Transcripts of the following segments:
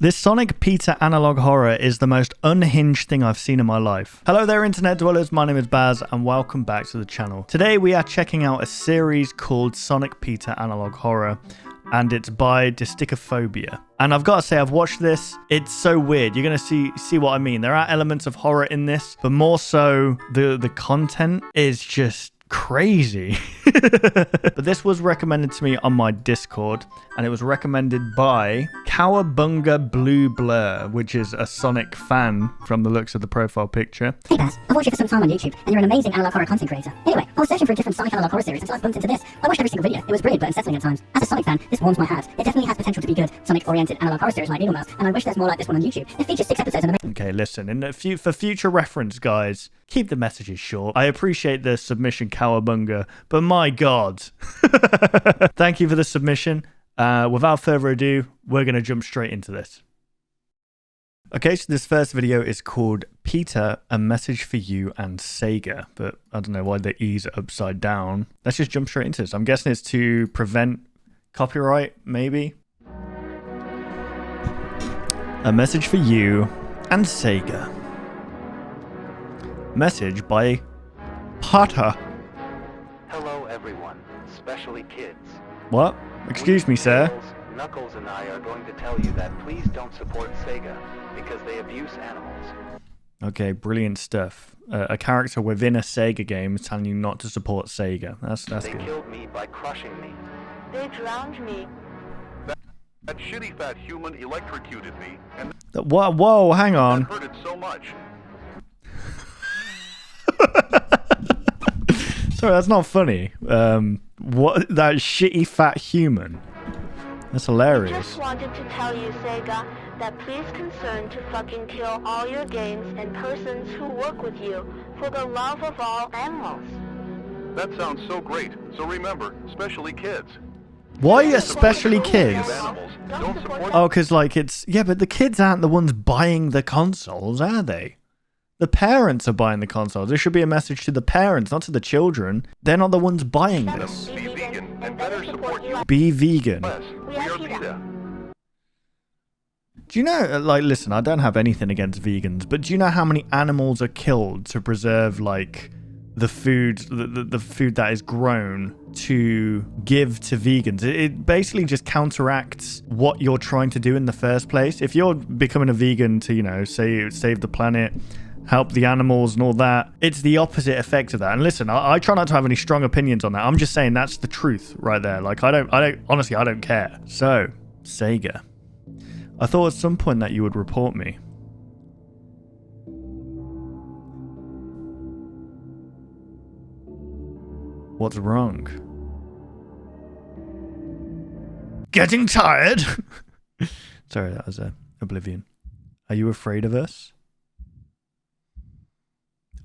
This Sonic Peta analog horror is the most unhinged thing I've seen in my life. Hello there internet dwellers, my name is Baz and welcome back to the channel. Today we are checking out a series called Sonic Peta Analog Horror and it's by Disticophobia. And I've got to say, I've watched this, it's so weird. You're going to see what I mean. There are elements of horror in this, but more so the content is just crazy. But this was recommended to me on my Discord and it was recommended by Cowabunga Blue Blur, which is a Sonic fan from the looks of the profile picture. Hey Baz, I've watched you for some time on YouTube and you're an amazing analog horror content creator. Anyway, I was searching for a different Sonic analog horror series until I bumped into this. I watched every single video. It was brilliant but unsettling at times. As a Sonic fan, this warms my heart. It definitely has potential to be good Sonic oriented analog horror series like Needle Mouse, and I wish there's more like this one on YouTube. It features 6 episodes and Okay, listen, for future reference, guys, keep the messages short. I appreciate the submission, Cowabunga, but my God. Thank you for the submission. Without further ado, we're going to jump straight into this. Okay, so this first video is called Peta, A Message for You and Sega, but I don't know why the E's are upside down. Let's just jump straight into this. I'm guessing it's to prevent copyright, maybe? A Message for You and Sega. Message by Peta. Hello everyone, especially kids. What? Excuse me, sir. Knuckles and I are going to tell you that please don't support Sega because they abuse animals. Okay, brilliant stuff. A character within a Sega game is telling you not to support Sega. That's They good. killed me by crushing me. They drowned me. That shitty fat human electrocuted me, and Whoa, hang on. that hurted so much. Sorry, that's not funny. What? That shitty fat human. That's I hilarious. just wanted to tell you, Sega, that please concern to fucking kill all your games and persons who work with you for the love of all animals. That sounds so great. So remember, especially kids. Why especially kids? Animals. Don't support Oh, because like it's... Yeah, but the kids aren't the ones buying the consoles, are they? The parents are buying the consoles. There should be a message to the parents, not to the children. They're not the ones buying this. Be vegan and better support you. Be vegan. Less. We are Peta. Peta. Do you know, like, listen, I don't have anything against vegans, but do you know how many animals are killed to preserve, like, the food, the food that is grown to give to vegans? It basically just counteracts what you're trying to do in the first place. If you're becoming a vegan to, you know, save the planet, help the animals and all that, it's the opposite effect of that. And listen, I try not to have any strong opinions on that. I'm just saying that's the truth right there. Like, I don't honestly, I don't care. So, Sega. I thought at some point that you would report me. What's wrong? Getting tired? Sorry, that was Oblivion. Are you afraid of us?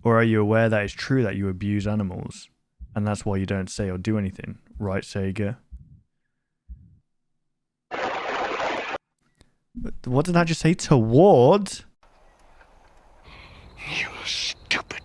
Or are you aware that it's true that you abuse animals? And that's why you don't say or do anything. Right, Sega? What did I just say? Toward? You stupid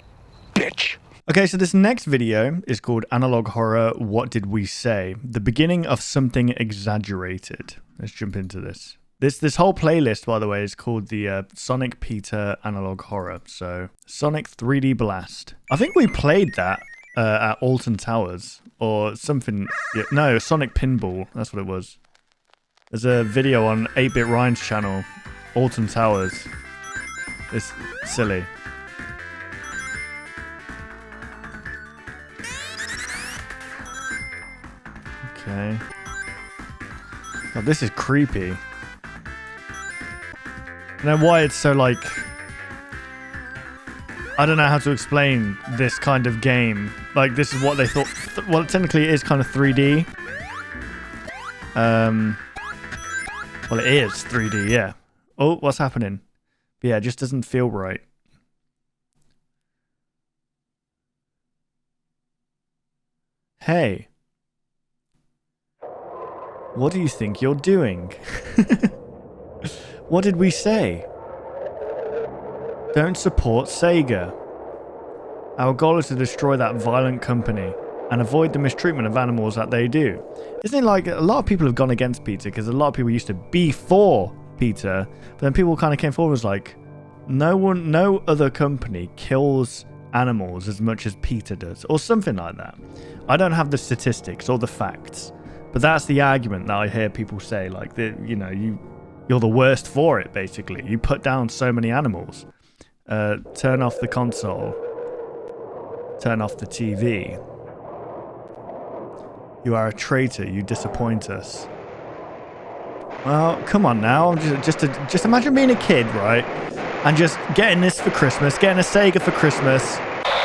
bitch. Okay, so this next video is called Analog Horror, What Did We Say? The beginning of something exaggerated. Let's jump into this. This whole playlist, by the way, is called the Sonic Peta Analog Horror. So, Sonic 3D Blast. I think we played that at Alton Towers or something. Yeah, no, Sonic Pinball. That's what it was. There's a video on 8-Bit Ryan's channel, Alton Towers. It's silly. Okay. God, this is creepy. I don't know why it's so like... I don't know how to explain this kind of game. Like, this is what they thought... Well, technically it is kind of 3D. Well, it is 3D, yeah. Oh, what's happening? Yeah, it just doesn't feel right. Hey. What do you think you're doing? What did we say? Don't support Sega. Our goal is to destroy that violent company and avoid the mistreatment of animals that they do. Isn't it like a lot of people have gone against Peta because a lot of people used to be for Peter, but then people kind of came forward and was like, no other company kills animals as much as Peter does, or something like that. I don't have the statistics or the facts, but that's the argument that I hear people say, like, you're the worst for it, basically. You put down so many animals. Turn off the console. Turn off the TV. You are a traitor. You disappoint us. Well, come on now. Just imagine being a kid, right? And just getting this for Christmas, getting a Sega for Christmas,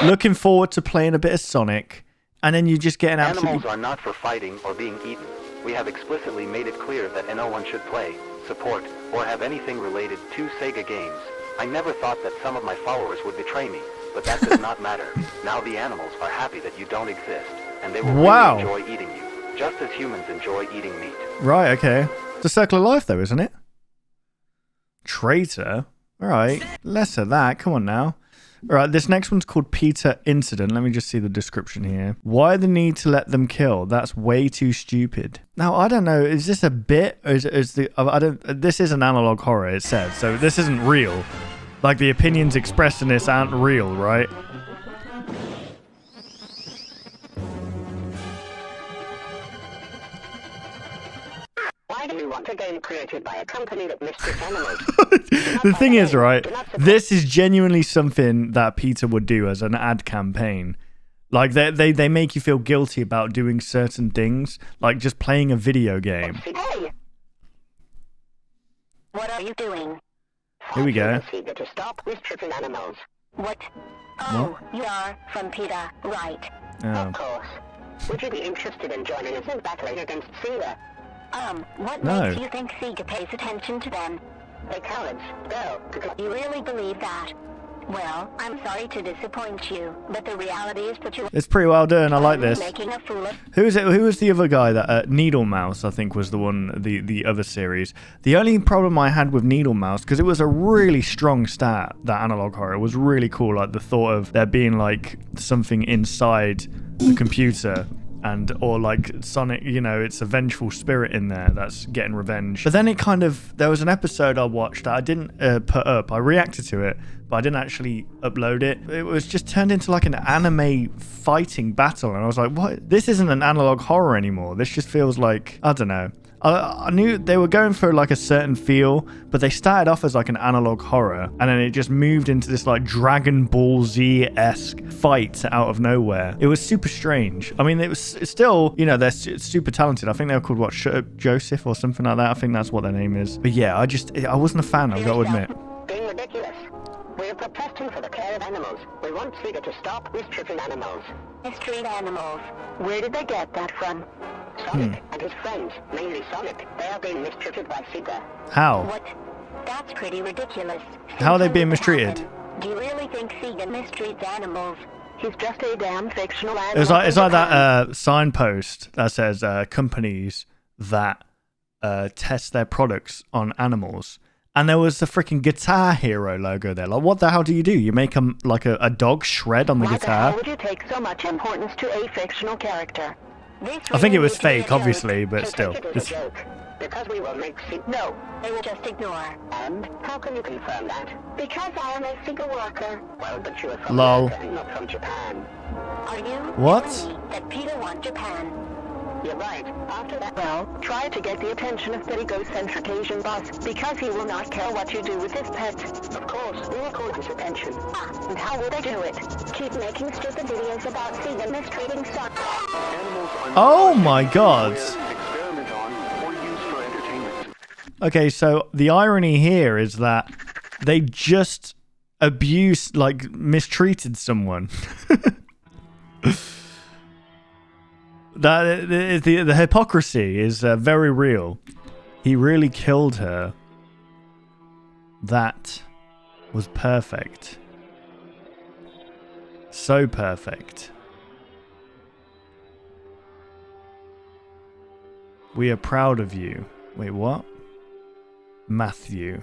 looking forward to playing a bit of Sonic, and then you just get an absolutely... Animals are not for fighting or being eaten. We have explicitly made it clear that no one should play, support, or have anything related to Sega games. I never thought that some of my followers would betray me, but that does not matter. Now the animals are happy that you don't exist, and they will really enjoy eating you, just as humans enjoy eating meat. Right, okay. It's a circle of life, though, isn't it? Traitor? All right, less of that. Come on now. All right, this next one's called Peta Incident. Let me just see the description here. Why the need to let them kill? That's way too stupid. Now, I don't know. Is this a bit? Or this is an analog horror, it says. So this isn't real. Like, the opinions expressed in this aren't real, right? Why do you want a game created by a company that mistreats animals? The thing is, right, this is genuinely something that Peter would do as an ad campaign. Like, they make you feel guilty about doing certain things, like just playing a video game. Hey! What are you doing? Here we go. To stop mistreating animals. What? Oh, you are from Peta, right? Of course. Would you be interested in joining us in battling against Sega? What No. makes you think Sega pays attention to them? They're cowards. Go. You really believe that? Well, I'm sorry to disappoint you, but the reality is that you're It's pretty well done. I like this. making a fool of... Who was the other guy that Needle Mouse, I think, was the one, the other series. The only problem I had with Needle Mouse, because it was a really strong start, that analog horror, was really cool. Like the thought of there being like something inside the computer, or like Sonic, it's a vengeful spirit in there that's getting revenge. But then there was an episode I watched that I didn't put up. I reacted to it, but I didn't actually upload it. It was just turned into like an anime fighting battle, and I was like, what? This isn't an analog horror anymore. This just feels like, I don't know. I knew they were going for like a certain feel, but they started off as like an analog horror, and then it just moved into this like Dragon Ball Z-esque fight out of nowhere. It was super strange. I mean, it's still, they're super talented. I think they were called, Shut Up Joseph or something like that. I think that's what their name is. But yeah, I wasn't a fan, I've got to admit. Being ridiculous. We're protesting for the care of animals. We want Sega to stop mistreating animals. Mistreat animals. Where did they get that from? Sonic and his friends, mainly Sonic, they are being mistreated by Sega. How? What? That's pretty ridiculous. How are they being mistreated? Do you really think Sega mistreats animals? He's just a damn fictional animal. It's like that signpost that says companies that test their products on animals. And there was the freaking Guitar Hero logo there. Like, what the hell do? You make a dog shred on the Why guitar? Why would you take so much importance to a fictional character? I think it was fake, obviously, but still. Take it as a joke. Because we will make No, they will just ignore. And how can you confirm that? Because I am a Sega worker. Well, but you are from Lol. America, not from Japan. Are you What? telling me that Peter wants Japan? You're right. After that, well, try to get the attention of that egocentric Asian boss, because he will not care what you do with his pet. Of course, we will call his attention. And how will they do it? Keep making stupid videos about Sega mistreating Sonic. Oh my god. Experiment on or used for entertainment. Okay, so the irony here is that they just mistreated someone. That the hypocrisy is very real. He really killed her. That was perfect. So perfect. We are proud of you. Wait, what? Matthew.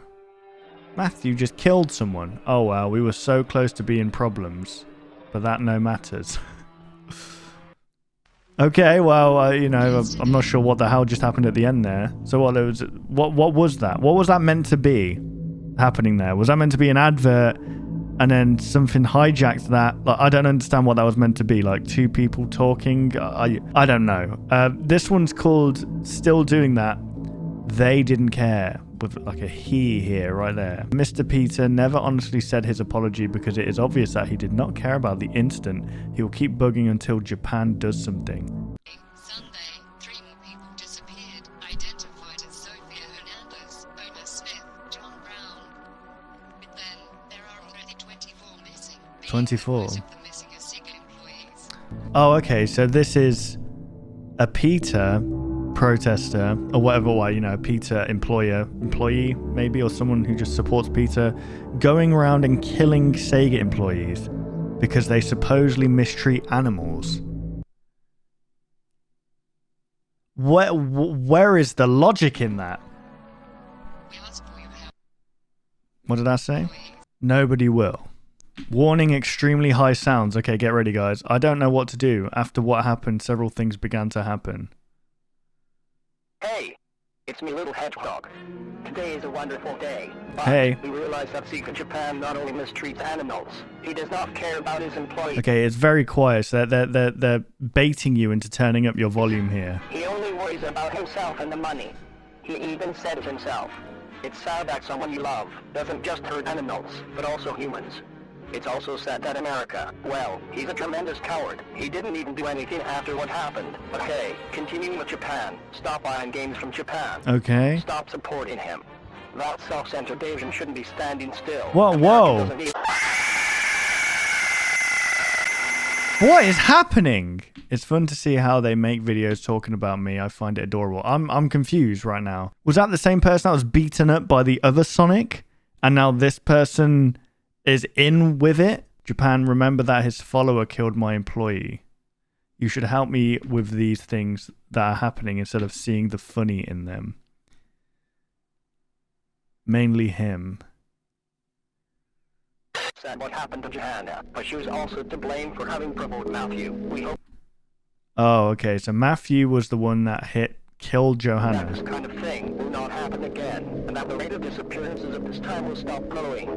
Matthew just killed someone. Oh well, we were so close to being problems. But that no matters. Okay, well, I'm not sure what the hell just happened at the end there. So what was that? What was that meant to be happening there? Was that meant to be an advert and then something hijacked that? Like, I don't understand what that was meant to be. Like two people talking? I don't know. This one's called Still Doing That. They Didn't Care, with like a he here right there. Mr. Peta never honestly said his apology because it is obvious that he did not care about the incident. He will keep bugging until Japan does something. Sunday, 3 more people disappeared, identified as Sophia Hernandez, Ona Smith, John Brown. But then there are already 24 missing. 24? Most of them missing are Sega employees. Oh, okay, so this is a Peta protester or whatever, a Peta employee maybe, or someone who just supports Peta, going around and killing Sega employees because they supposedly mistreat animals. Where is the logic in that? We asked for your help. What did I say? Nobody will. Warning, extremely high sounds. Okay, get ready, guys. I don't know what to do. After what happened, several things began to happen. Hey, it's me, little hedgehog. Today is a wonderful day. But Hey. we realize that secret Japan not only mistreats animals, he does not care about his employees. Okay, it's very quiet. So they're baiting you into turning up your volume here. He only worries about himself and the money. He even said it himself. It's sad that someone you love doesn't just hurt animals, but also humans. It's also sad that America, well, he's a tremendous coward. He didn't even do anything after what happened. But hey, continuing with Japan, stop buying games from Japan. Okay. Stop supporting him. That self-centered Asian shouldn't be standing still. Whoa, America whoa. doesn't need- What is happening? It's fun to see how they make videos talking about me. I find it adorable. I'm confused right now. Was that the same person that was beaten up by the other Sonic? And now this person is in with it? Japan, remember that his follower killed my employee. You should help me with these things that are happening instead of seeing the funny in them. Mainly him. Said what happened to Johanna, but she was also to blame for having provoked Matthew. We hope Oh, okay. So Matthew was the one that killed that Johanna. this kind of thing will not happen again, and that the rate of disappearances of this time will stop growing.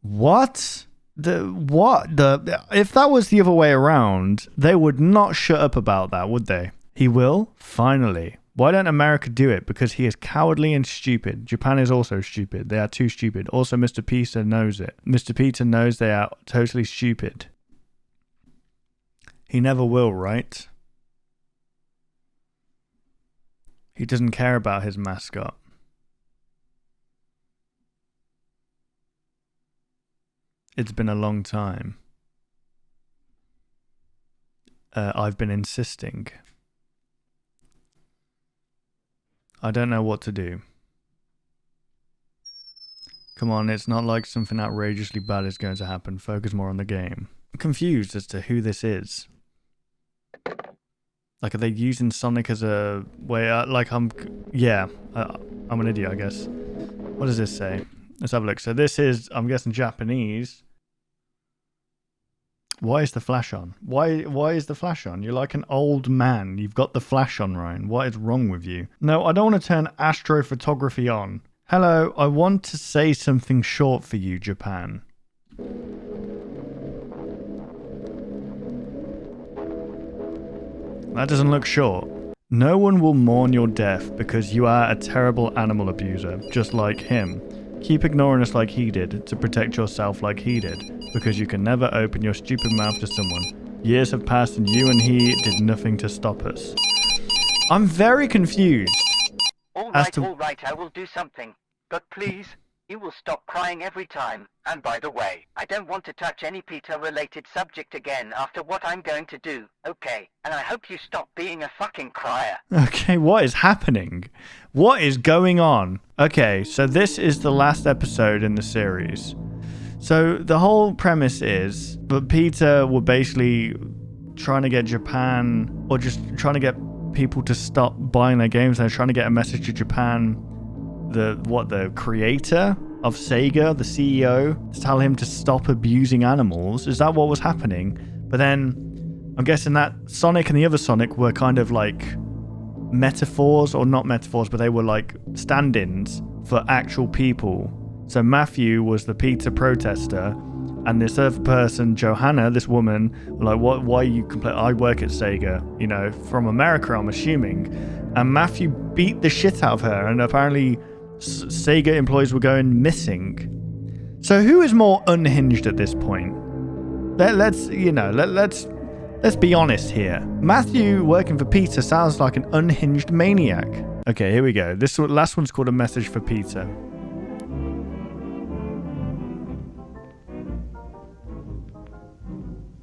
What? If that was the other way around, they would not shut up about that, would they? He will? Finally. Why don't America do it? Because he is cowardly and stupid. Japan is also stupid. They are too stupid. Also, Mr. Peta knows it. Mr. Peta knows they are totally stupid. He never will, right? He doesn't care about his mascot. It's been a long time. I've been insisting. I don't know what to do. Come on, it's not like something outrageously bad is going to happen. Focus more on the game. I'm confused as to who this is. Like, are they using Sonic as a way? I'm an idiot, I guess. What does this say? Let's have a look. So this is, I'm guessing, Japanese. Why is the flash on? Why is the flash on? You're like an old man. You've got the flash on, Ryan. What is wrong with you? No, I don't want to turn astrophotography on. Hello, I want to say something short for you, Japan. That doesn't look short. No one will mourn your death because you are a terrible animal abuser, just like him. Keep ignoring us like he did, to protect yourself like he did, because you can never open your stupid mouth to someone. Years have passed and you and he did nothing to stop us. I'm very confused. All As right, to- all right, I will do something. But please, you will stop crying every time. And by the way, I don't want to touch any Peter-related subject again after what I'm going to do, okay? And I hope you stop being a fucking crier. Okay, what is happening? What is going on? Okay, so this is the last episode in the series. So the whole premise is that Peta were basically trying to get Japan, or just trying to get people to stop buying their games. They're trying to get a message to Japan, the creator of Sega, the CEO, to tell him to stop abusing animals. Is that what was happening? But then I'm guessing that Sonic and the other Sonic were kind of like metaphors, or not metaphors, but they were like stand-ins for actual people. So Matthew was the Peta protester, and this other person, Johanna, this woman, were like, "What? Why you complain? I work at Sega, you know, from America, I'm assuming." And Matthew beat the shit out of her, and apparently Sega employees were going missing. So who is more unhinged at this point? Let's be honest here. Matthew working for Peta sounds like an unhinged maniac. Okay, here we go. This last one's called A Message for Peta.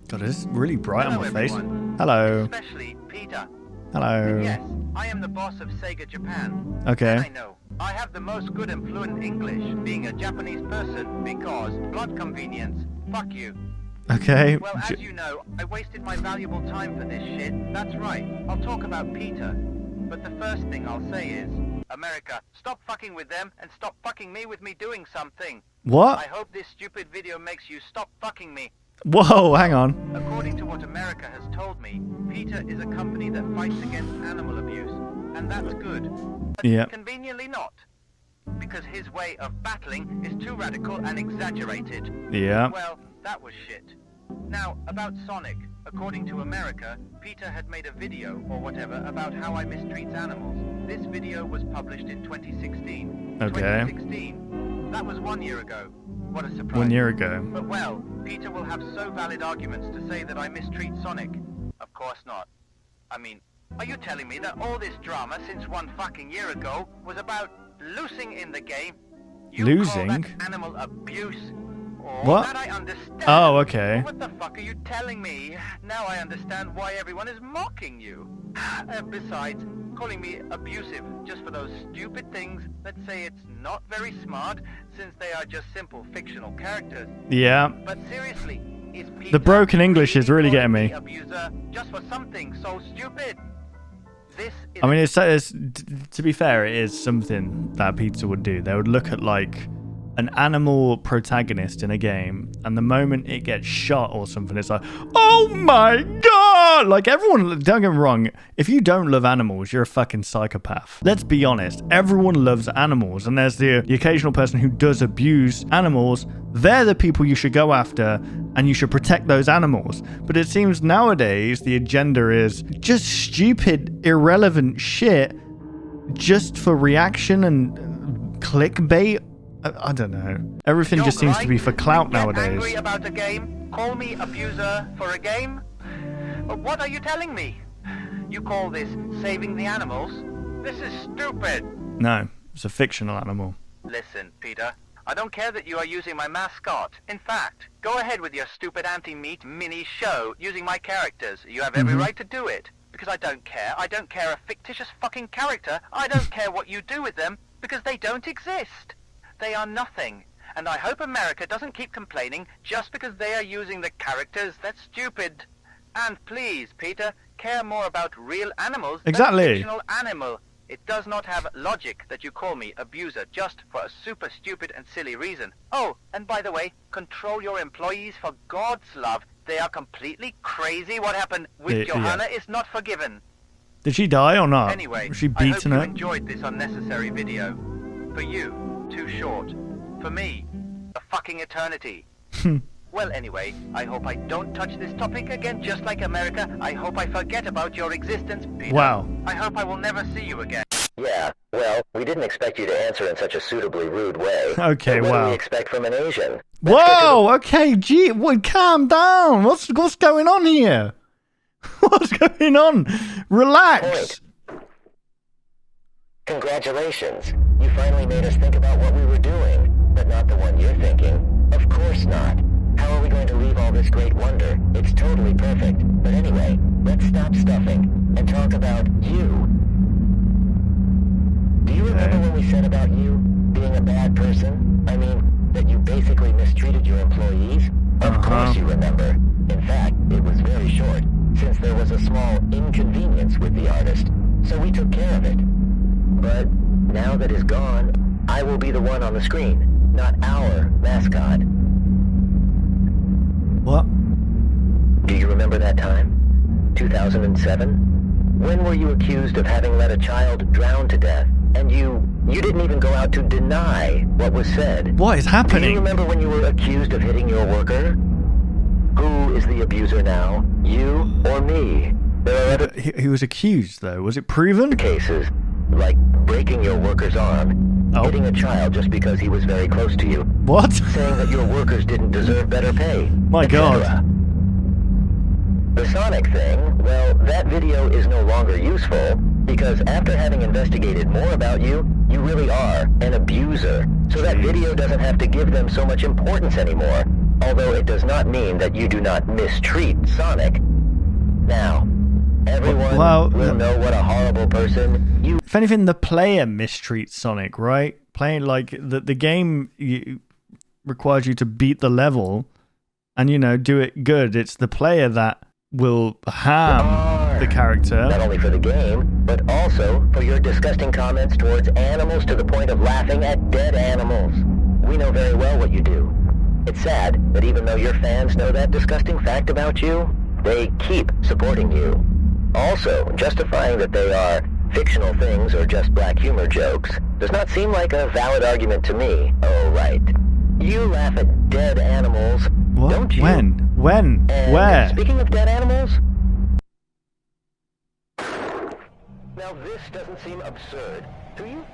God, it's really bright on my face. Hello. Especially Peta. Hello. Yes, I am the boss of Sega Japan. Okay. And I know. I have the most good and fluent English, being a Japanese person, because blood convenience. Fuck you. Okay. Well, as you know, I wasted my valuable time for this shit. That's right. I'll talk about Peta. But the first thing I'll say is, America, stop fucking with them and stop fucking me with me doing something. What? I hope this stupid video makes you stop fucking me. Whoa, hang on. According to what America has told me, Peta is a company that fights against animal abuse, and that's good. But conveniently not, because his way of battling is too radical and exaggerated. Yeah. Well, that was shit. Now, about Sonic. According to America, Peta had made a video, or whatever, about how I mistreat animals. This video was published in 2016. Okay. 2016? That was 1 year ago. What a surprise. 1 year ago. But well, Peta will have so valid arguments to say that I mistreat Sonic. Of course not. I mean, are you telling me that all this drama since 1 fucking year ago was about losing in the game? You losing? Call that animal abuse? Oh, what? That I understand. Oh, okay. What the fuck are you telling me? Now I understand why everyone is mocking you. Besides, calling me abusive just for those stupid things, let's say it's not very smart, since they are just simple fictional characters. Yeah. But seriously, is Peta the broken English is really getting me. Abuser just for something so stupid? This is I mean, it's to be fair, it is something that Peta would do. They would look at like an animal protagonist in a game, and the moment it gets shot or something, it's like, oh my god! Like, everyone, don't get me wrong, if you don't love animals, you're a fucking psychopath. Let's be honest, everyone loves animals, and there's the occasional person who does abuse animals. They're the people you should go after, and you should protect those animals. But it seems nowadays the agenda is just stupid, irrelevant shit just for reaction and clickbait. I don't know. Everything just seems to be for clout nowadays. Angry about a game? Call me abuser for a game? What are you telling me? You call this saving the animals? This is stupid. No, it's a fictional animal. Listen, Peta. I don't care that you are using my mascot. In fact, go ahead with your stupid anti-meat mini show using my characters. You have every right to do it. Because I don't care. I don't care a fictitious fucking character. I don't care what you do with them, because they don't exist. They are nothing. And I hope America doesn't keep complaining just because they are using the characters. That's stupid. And please, Peta, care more about real animals than fictional animal. It does not have logic that you call me abuser just for a super stupid and silly reason. Oh, and by the way, control your employees for God's love. They are completely crazy. What happened with Johanna is not forgiven. Did she die or not? Anyway, was she I hope beaten you up? enjoyed this unnecessary video. For you, too short. For me, a fucking eternity. Well, anyway, I hope I don't touch this topic again, just like America. I hope I forget about your existence, Peta. Wow. I hope I will never see you again. Yeah, well, we didn't expect you to answer in such a suitably rude way. Okay, what wow. do we expect from an Asian? Whoa, okay, gee, calm down. What's going on here? What's going on? Relax. Point. Congratulations. You finally made us think about what we were doing, but not the one you're thinking. Of course not. How are we going to leave all this great wonder? It's totally perfect. But anyway, let's stop stuffing and talk about you. Do you remember when we said about you being a bad person? I mean, that you basically mistreated your employees? Of course you remember. In fact, it was very short, since there was a small inconvenience with the artist. So we took care of it. But now that is gone, I will be the one on the screen, not our mascot. What? Do you remember that time? 2007? When were you accused of having let a child drown to death? And you didn't even go out to deny what was said. What is Do happening? you remember when you were accused of hitting your worker? Who is the abuser now? You or me? There are other He was accused, though. Was it proven? cases, like breaking your worker's arm, Oh. hitting a child just because he was very close to you, What? saying that your workers didn't deserve better pay. My etc. God. The Sonic thing, well, that video is no longer useful because after having investigated more about you, you really are an abuser. So that video doesn't have to give them so much importance anymore, although it does not mean that you do not mistreat Sonic. Now, everyone Well, will know what a horrible person you... If anything, the player mistreats Sonic, right? Playing like the game requires you to beat the level and, you know, do it good. It's the player that will harm the character. Not only for the game, but also for your disgusting comments towards animals to the point of laughing at dead animals. We know very well what you do. It's sad that even though your fans know that disgusting fact about you, they keep supporting you. Also, justifying that they are fictional things or just black humor jokes does not seem like a valid argument to me. Oh, right. You laugh at dead animals, What? don't you? When? And Where? speaking of dead animals... Now this doesn't seem absurd to you?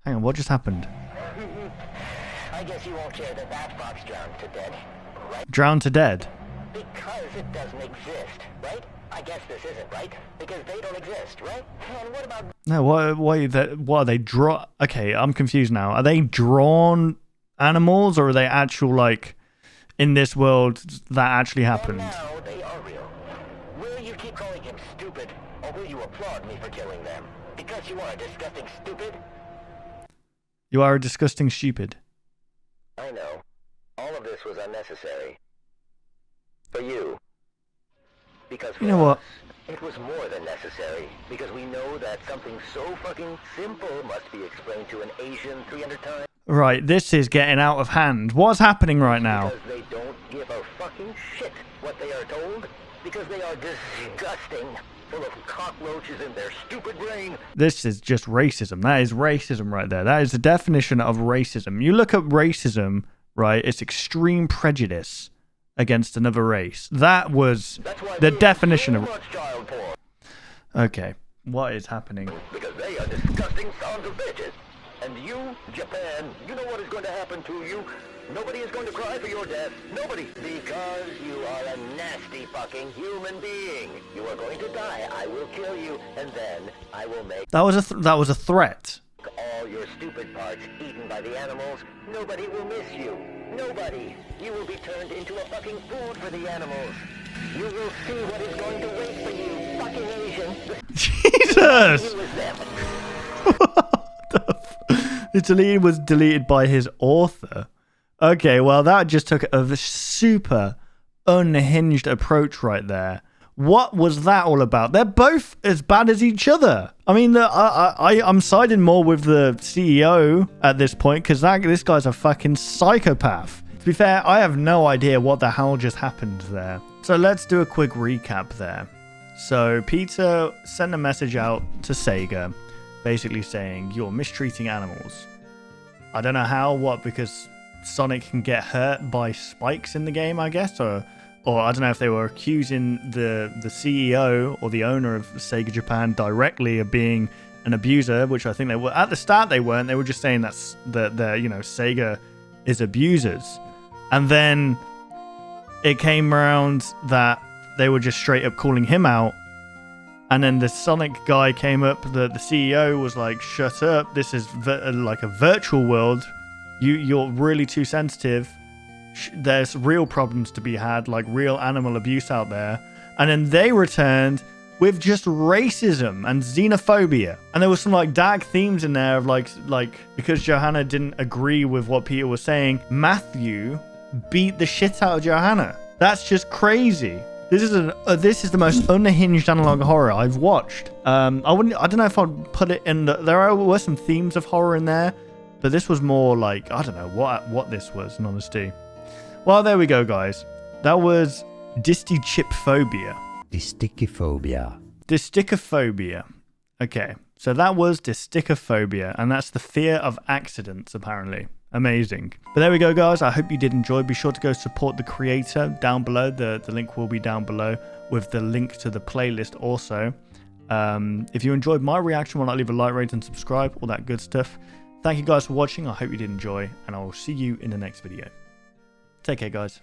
Hang on, what just happened? I guess you won't care that that fox drowned to death, right? Drowned to dead? Because it doesn't exist, right? I guess this isn't, right? Because they don't exist, right? And what about... No, what are they draw? Okay, I'm confused now. Are they drawn animals or are they actual, like, in this world that actually happened? And now they are real. Will you keep calling him stupid, or will you applaud me for killing them? Because you are a disgusting stupid? You are a disgusting stupid. I know. All of this was unnecessary. For you. Because for You know what? us, it was more than necessary. Because we know that something so fucking simple must be explained to an Asian 300 times. Right, this is getting out of hand. What's happening right now? Because they don't give a fucking shit what they are told. Because they are disgusting. Full of cockroaches in their stupid brain. This is just racism. That is racism right there. That is the definition of racism. You look at racism, right? It's extreme prejudice against another race. That was the definition of... Child porn. Okay, what is happening? Because they are disgusting sons of bitches. And you, Japan, you know what is going to happen to you. Nobody is going to cry for your death. Nobody. Because you are a nasty fucking human being. You are going to die. I will kill you. And then I will make That was a threat. all your stupid parts eaten by the animals. Nobody will miss you. Nobody. You will be turned into a fucking food for the animals. You will see what is going to wait for you, fucking Asian. Jesus! You was them. The deleted was deleted by his author. Okay, well, that just took a super unhinged approach right there. What was that all about? They're both as bad as each other. I mean, I'm siding more with the CEO at this point because this guy's a fucking psychopath. To be fair, I have no idea what the hell just happened there. So let's do a quick recap there. So Peter sent a message out to Sega basically saying, you're mistreating animals. I don't know how, because Sonic can get hurt by spikes in the game, I guess, or I don't know if they were accusing the CEO or the owner of Sega Japan directly of being an abuser, which I think they were. At the start they weren't. They were just saying that Sega is abusers. And then it came around that they were just straight up calling him out. And then the Sonic guy came up, the CEO was like, shut up, this is like a virtual world. You're really too sensitive. There's real problems to be had, like real animal abuse out there. And then they returned with just racism and xenophobia. And there was some like dark themes in there of like because Johanna didn't agree with what Peter was saying, Matthew beat the shit out of Johanna. That's just crazy. This is the most unhinged analog horror I've watched. I don't know if I'd put it in there were some themes of horror in there, but this was more like, I don't know what this was in honesty. Well, there we go, guys. That was Distichiphobia. Distichophobia. Distichophobia. Okay, so that was distichophobia, and that's the fear of accidents, apparently. Amazing. But there we go, guys. I hope you did enjoy. Be sure to go support the creator down below. The link will be down below with the link to the playlist also. If you enjoyed my reaction, why not leave a like, rate, and subscribe, all that good stuff. Thank you guys for watching. I hope you did enjoy, and I will see you in the next video. Take care, guys.